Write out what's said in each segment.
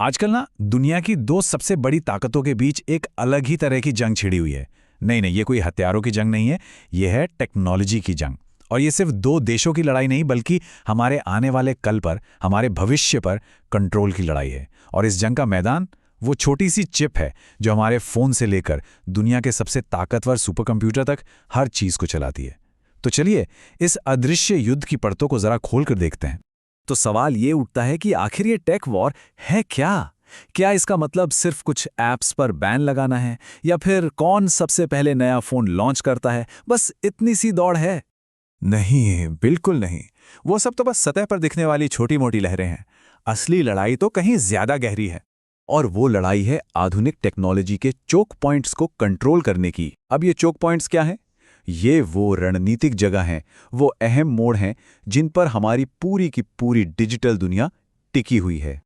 आजकल ना दुनिया की दो सबसे बड़ी ताकतों के बीच एक अलग ही तरह की जंग छिड़ी हुई है। नहीं नहीं, ये कोई हथियारों की जंग नहीं है, ये है टेक्नोलॉजी की जंग। और ये सिर्फ दो देशों की लड़ाई नहीं, बल्कि हमारे आने वाले कल पर, हमारे भविष्य पर कंट्रोल की लड़ाई है। और इस जंग का मैदान वो छोटी सी चिप है जो हमारे फोन से लेकर दुनिया के सबसे ताकतवर सुपर कंप्यूटर तक हर चीज को चलाती है। तो चलिए इस अदृश्य युद्ध की परतों को जरा खोल कर देखते हैं। तो सवाल ये उठता है कि आखिर ये टेक वॉर है क्या? क्या इसका मतलब सिर्फ कुछ ऐप्स पर बैन लगाना है, या फिर कौन सबसे पहले नया फोन लॉन्च करता है, बस इतनी सी दौड़ है? नहीं, बिल्कुल नहीं। वो सब तो बस सतह पर दिखने वाली छोटी मोटी लहरें हैं। असली लड़ाई तो कहीं ज्यादा गहरी है। और वो लड़ाई है आधुनिक टेक्नोलॉजी के चोक पॉइंट्स को कंट्रोल करने की। अब ये चोक पॉइंट्स क्या हैं? ये वो रणनीतिक जगह हैं, वो अहम मोड़ हैं जिन पर हमारी पूरी की पूरी डिजिटल दुनिया टिकी हुई है।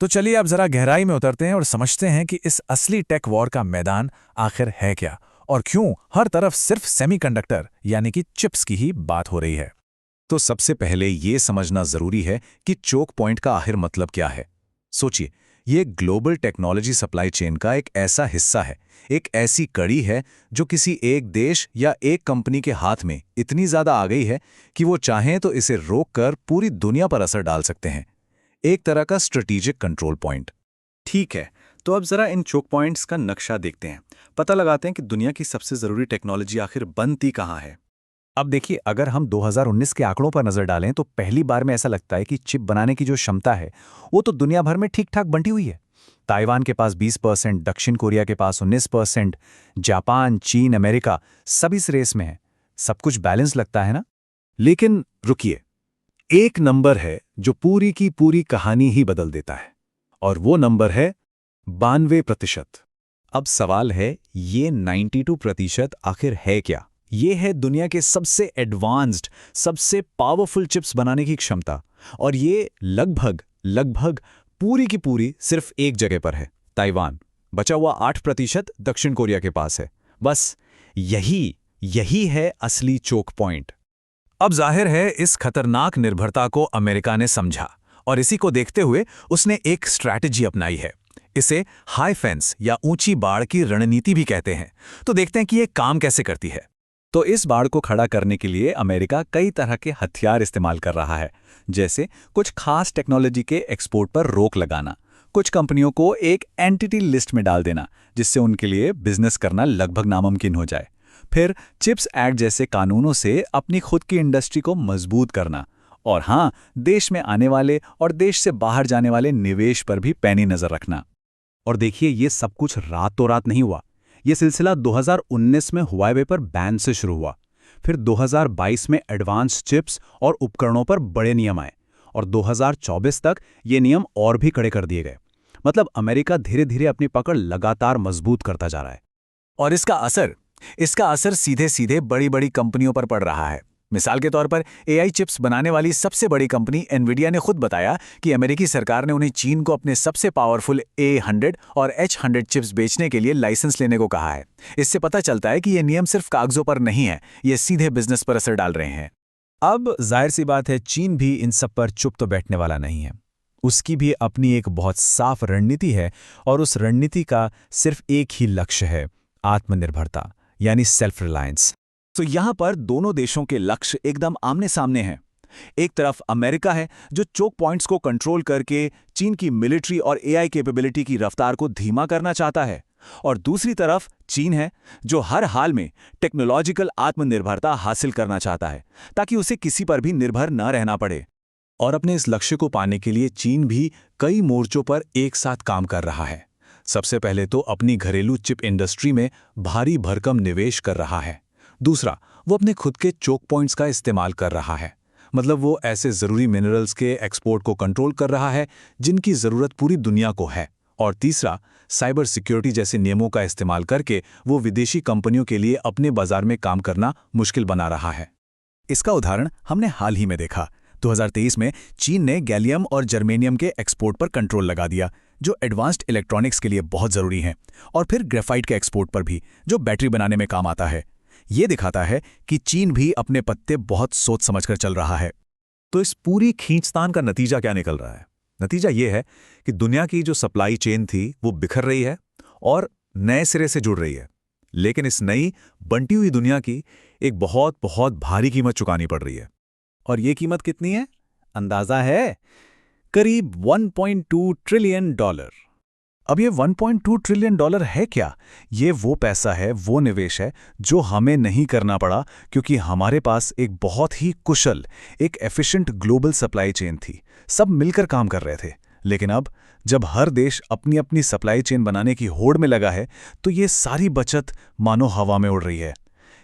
तो चलिए अब जरा गहराई में उतरते हैं और समझते हैं कि इस असली टेक वॉर का मैदान आखिर है क्या, और क्यों हर तरफ सिर्फ सेमीकंडक्टर यानी कि चिप्स की ही बात हो रही है। तो सबसे पहले ये समझना जरूरी है कि चोक पॉइंट का आखिर मतलब क्या है। सोचिए, ये ग्लोबल टेक्नोलॉजी सप्लाई चेन का एक ऐसा हिस्सा है, एक ऐसी कड़ी है जो किसी एक देश या एक कंपनी के हाथ में इतनी ज्यादा आ गई है कि वो चाहें तो इसे रोककर पूरी दुनिया पर असर डाल सकते हैं। एक तरह का स्ट्रेटेजिक कंट्रोल पॉइंट। ठीक है, तो अब जरा इन चोक पॉइंट्स का नक्शा देखते हैं। पता लगाते हैं कि दुनिया की सबसे जरूरी टेक्नोलॉजी आखिर बनती कहाँ है। अब देखिए, अगर हम 2019 के आंकड़ों पर नजर डालें तो पहली बार में ऐसा लगता है कि चिप बनाने की जो क्षमता है वो तो दुनिया भर में ठीक ठाक बंटी हुई है। ताइवान के पास 20%, दक्षिण कोरिया के पास 19%, जापान, चीन, अमेरिका सब इस रेस में है। सब कुछ बैलेंस लगता है ना? लेकिन रुकिए, एक नंबर है जो पूरी की पूरी कहानी ही बदल देता है, और वो नंबर है 92%। अब सवाल है, ये 92% आखिर है क्या? ये है दुनिया के सबसे एडवांस्ड, सबसे पावरफुल चिप्स बनाने की क्षमता। और ये लगभग लगभग पूरी की पूरी सिर्फ एक जगह पर है, ताइवान। बचा हुआ 8% दक्षिण कोरिया के पास है। बस यही यही है असली चोक पॉइंट। अब जाहिर है इस खतरनाक निर्भरता को अमेरिका ने समझा, और इसी को देखते हुए उसने एक स्ट्रैटेजी अपनाई है। इसे हाई फेंस या ऊंची बाड़ की रणनीति भी कहते हैं। तो देखते हैं कि ये काम कैसे करती है। तो इस बाड़ को खड़ा करने के लिए अमेरिका कई तरह के हथियार इस्तेमाल कर रहा है, जैसे कुछ खास टेक्नोलॉजी के एक्सपोर्ट पर रोक लगाना, कुछ कंपनियों को एक एंटिटी लिस्ट में डाल देना जिससे उनके लिए बिजनेस करना लगभग नामुमकिन हो जाए, फिर चिप्स एक्ट जैसे कानूनों से अपनी खुद की इंडस्ट्री को मजबूत करना, और हाँ, देश में आने वाले और देश से बाहर जाने वाले निवेश पर भी पैनी नजर रखना। और देखिए, ये सब कुछ रातों रात नहीं हुआ। ये सिलसिला 2019 में हुआवे पर बैन से शुरू हुआ। फिर 2022 में एडवांस चिप्स और उपकरणों पर बड़े नियम आए, और 2024 तक ये नियम और भी कड़े कर दिए गए। मतलब अमेरिका धीरे धीरे अपनी पकड़ लगातार मजबूत करता जा रहा है। और इसका असर सीधे सीधे बड़ी बड़ी कंपनियों पर पड़ रहा है। मिसाल के तौर पर एआई चिप्स बनाने वाली सबसे बड़ी कंपनी एनवीडिया ने खुद बताया कि अमेरिकी सरकार ने उन्हें चीन को अपने सबसे पावरफुल A100 और H100 चिप्स बेचने के लिए लाइसेंस लेने को कहा है। इससे पता चलता है कि ये नियम सिर्फ कागजों पर नहीं है, ये सीधे बिजनेस पर असर डाल रहे हैं। अब जाहिर सी बात है, चीन भी इन सब पर चुप तो बैठने वाला नहीं है। उसकी भी अपनी एक बहुत साफ रणनीति है, और उस रणनीति का सिर्फ एक ही लक्ष्य है, आत्मनिर्भरता यानी सेल्फ रिलायंस। तो यहां पर दोनों देशों के लक्ष्य एकदम आमने सामने हैं। एक तरफ अमेरिका है जो चोक पॉइंट्स को कंट्रोल करके चीन की मिलिट्री और एआई कैपेबिलिटी की रफ्तार को धीमा करना चाहता है, और दूसरी तरफ चीन है जो हर हाल में टेक्नोलॉजिकल आत्मनिर्भरता हासिल करना चाहता है ताकि उसे किसी पर भी निर्भर न रहना पड़े। और अपने इस लक्ष्य को पाने के लिए चीन भी कई मोर्चों पर एक साथ काम कर रहा है। सबसे पहले तो अपनी घरेलू चिप इंडस्ट्री में भारी भरकम निवेश कर रहा है। दूसरा, वो अपने खुद के चोक पॉइंट्स का इस्तेमाल कर रहा है। मतलब वो ऐसे ज़रूरी मिनरल्स के एक्सपोर्ट को कंट्रोल कर रहा है जिनकी ज़रूरत पूरी दुनिया को है। और तीसरा, साइबर सिक्योरिटी जैसे नियमों का इस्तेमाल करके वो विदेशी कंपनियों के लिए अपने बाजार में काम करना मुश्किल बना रहा है। इसका उदाहरण हमने हाल ही में देखा। 2023 में चीन ने गैलियम और जर्मेनियम के एक्सपोर्ट पर कंट्रोल लगा दिया, जो एडवांस्ड इलेक्ट्रॉनिक्स के लिए बहुत ज़रूरी हैं, और फिर ग्रेफाइट के एक्सपोर्ट पर भी, जो बैटरी बनाने में काम आता है। ये दिखाता है कि चीन भी अपने पत्ते बहुत सोच समझकर चल रहा है। तो इस पूरी खींचतान का नतीजा क्या निकल रहा है? नतीजा ये है कि दुनिया की जो सप्लाई चेन थी वो बिखर रही है और नए सिरे से जुड़ रही है। लेकिन इस नई बंटी हुई दुनिया की एक बहुत बहुत भारी कीमत चुकानी पड़ रही है। और ये कीमत कितनी है? अंदाजा है करीब 1.2 ट्रिलियन डॉलर। अब ये 1.2 ट्रिलियन डॉलर है क्या? ये वो पैसा है, वो निवेश है जो हमें नहीं करना पड़ा क्योंकि हमारे पास एक बहुत ही कुशल, एक एफिशिएंट ग्लोबल सप्लाई चेन थी। सब मिलकर काम कर रहे थे। लेकिन अब जब हर देश अपनी अपनी सप्लाई चेन बनाने की होड़ में लगा है, तो ये सारी बचत मानो हवा में उड़ रही है।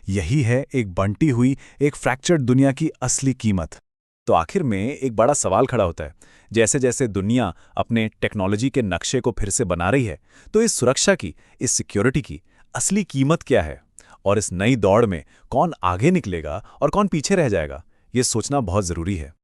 यही है एक बंटी हुई, एक फ्रैक्चर्ड दुनिया की असली कीमत। तो आखिर में एक बड़ा सवाल खड़ा होता है, जैसे जैसे दुनिया अपने टेक्नोलॉजी के नक्शे को फिर से बना रही है, तो इस सुरक्षा की, इस सिक्योरिटी की असली कीमत क्या है? और इस नई दौड़ में कौन आगे निकलेगा और कौन पीछे रह जाएगा? ये सोचना बहुत ज़रूरी है।